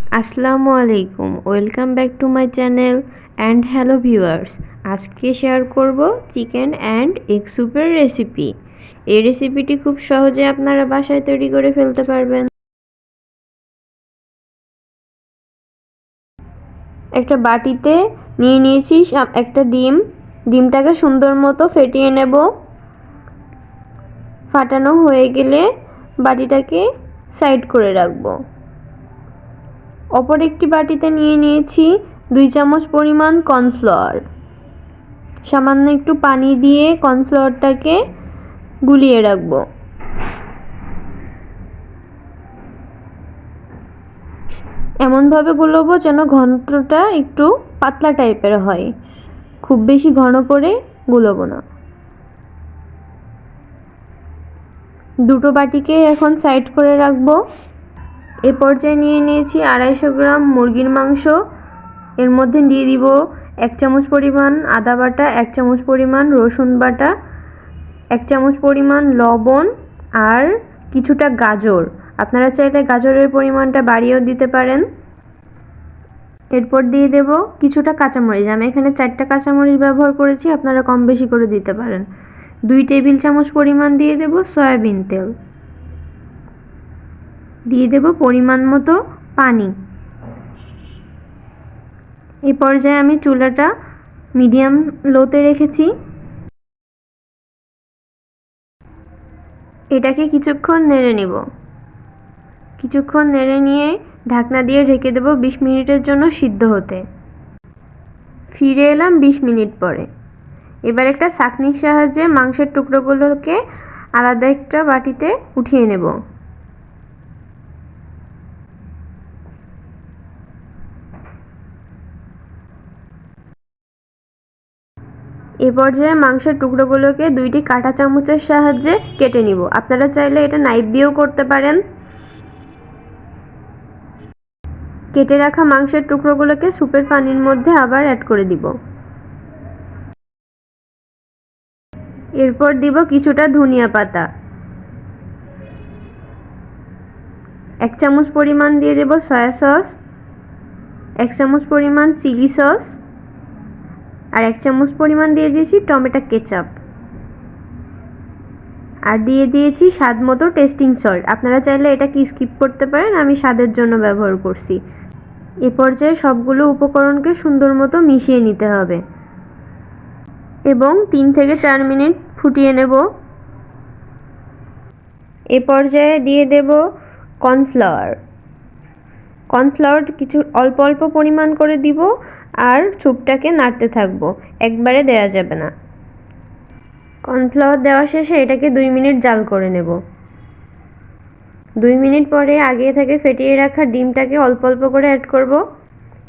আসসালামু আলাইকুম, welcome back to my channel and hello viewers. আজকে শেয়ার করব চিকেন অ্যান্ড এগ স্যুপের রেসিপি। এই রেসিপিটি খুব সহজে আপনারা বাসায় তৈরি করে ফেলতে পারবেন। একটা বাটিতে নিয়ে নিয়েছি একটা ডিমটাকে সুন্দর মতো ফেটিয়ে নেব। ফাটানো হয়ে গেলে বাটিটাকে সাইড করে রাখবো। অপর একটি বাটিতে নিয়ে নিয়েছি 2 চামচ পরিমাণ কর্নফ্লাওয়ার। সামান্য একটু পানি দিয়ে কর্নফ্লাওয়ারটাকে গুলিয়ে রাখবো। এমনভাবে গুলোবো যেন ঘনত্বটা একটু পাতলা টাইপের হয়, খুব বেশি ঘন করে গুলোবো না। দুটো বাটিকে এখন সাইড করে রাখবো। এ পর্যায়ে নিয়ে নিয়েছি 250 গ্রাম মুরগির মাংস। এর মধ্যে দিয়ে দিব 1 চামচ পরিমাণ আদা বাটা, 1 চামচ পরিমাণ রসুন বাটা, 1 চামচ পরিমাণ লবণ আর কিছুটা গাজর। আপনারা চাইলে গাজরের পরিমাণটা বাড়িয়েও দিতে পারেন। এরপর দিয়ে দেব কিছুটা কাঁচামরিচ। আমি এখানে 4টা কাঁচামরিচ ব্যবহার করেছি, আপনারা কম বেশি করে দিতে পারেন। 2 টেবিল চামচ পরিমাণ দিয়ে দেব সয়াবিন তেল। দিয়ে দেব পরিমাণ মতো পানি। এই পর্যায়ে আমি চুলাটা মিডিয়াম লোতে রেখেছি। এটাকে কিছুক্ষণ নেড়ে নেব। কিছুক্ষণ নেড়ে নিয়ে ঢাকনা দিয়ে ঢেকে দেব 20 মিনিটের জন্য সিদ্ধ হতে। ফিরে এলাম 20 মিনিট পরে। এবার একটা ছাঁকনির সাহায্যে মাংসের টুকরোগুলোকে আলাদা একটা বাটিতে উঠিয়ে নেব। এ পর্যায়ে মাংসের টুকরোগুলোকে 2টি কাঁটা চামচের সাহায্যে কেটে নিব। আপনারা চাইলে এটা নাইফ দিয়েও করতে পারেন। কেটে রাখা মাংসের টুকরোগুলোকে স্যুপের পানির মধ্যে আবার অ্যাড করে দিব। এরপর দিব কিছুটা ধনিয়া পাতা। 1 চামচ পরিমাণ দিয়ে দেব সয়া সস, 1 চামচ পরিমাণ চিলি সস আর 1 চামচ পরিমাণ দিয়ে দিয়েছি টমেটো কেচাপ। আর দিয়ে দিয়েছি স্বাদ মতো টেস্টিং সল্ট। আপনারা চাইলে এটাকে স্কিপ করতে পারেন, আমি স্বাদের জন্য ব্যবহার করছি। এ পর্যায়ে সবগুলো উপকরণকে সুন্দর মতো মিশিয়ে নিতে হবে এবং 3 থেকে 4 মিনিট ফুটিয়ে নেব। এ পর্যায়ে দিয়ে দেব কর্নফ্লাওয়ার। কর্নফ্লাওয়ার কিছু অল্প অল্প পরিমাণ করে দিব আর স্যুপটাকে নাড়তে থাকবো, একবারে দেওয়া যাবে না। কর্নফ্লাওয়ার দেওয়া শেষে এটাকে 2 মিনিট জাল করে নেব। 2 মিনিট পরে আগে থেকে ফেটিয়ে রাখা ডিমটাকে অল্প অল্প করে অ্যাড করব।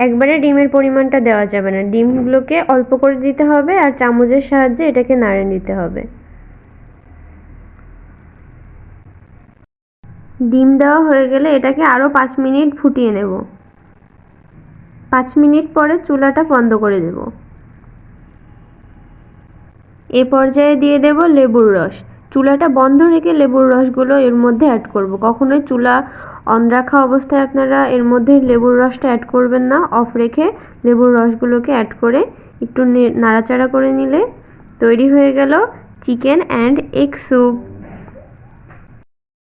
একবারে ডিমের পরিমাণটা দেওয়া যাবে না, ডিমগুলোকে অল্প করে দিতে হবে আর চামচের সাহায্যে এটাকে নাড়ে নিতে হবে। ডিম দেওয়া হয়ে গেলে এটাকে আরও 5 মিনিট ফুটিয়ে নেব। 5 মিনিট পরে চুলাটা বন্ধ করে দেব। এ পর্যায়ে দিয়ে দেব লেবুর রস। চুলাটা বন্ধ রেখে লেবুর রসগুলো এর মধ্যে অ্যাড করব। কখনোই চুলা অন রাখা অবস্থায় আপনারা এর মধ্যে লেবুর রসটা অ্যাড করবেন না। অফ রেখে লেবুর রসগুলোকে অ্যাড করে একটু নাড়াচাড়া করে নিলে তৈরি হয়ে গেল চিকেন অ্যান্ড এগ স্যুপ।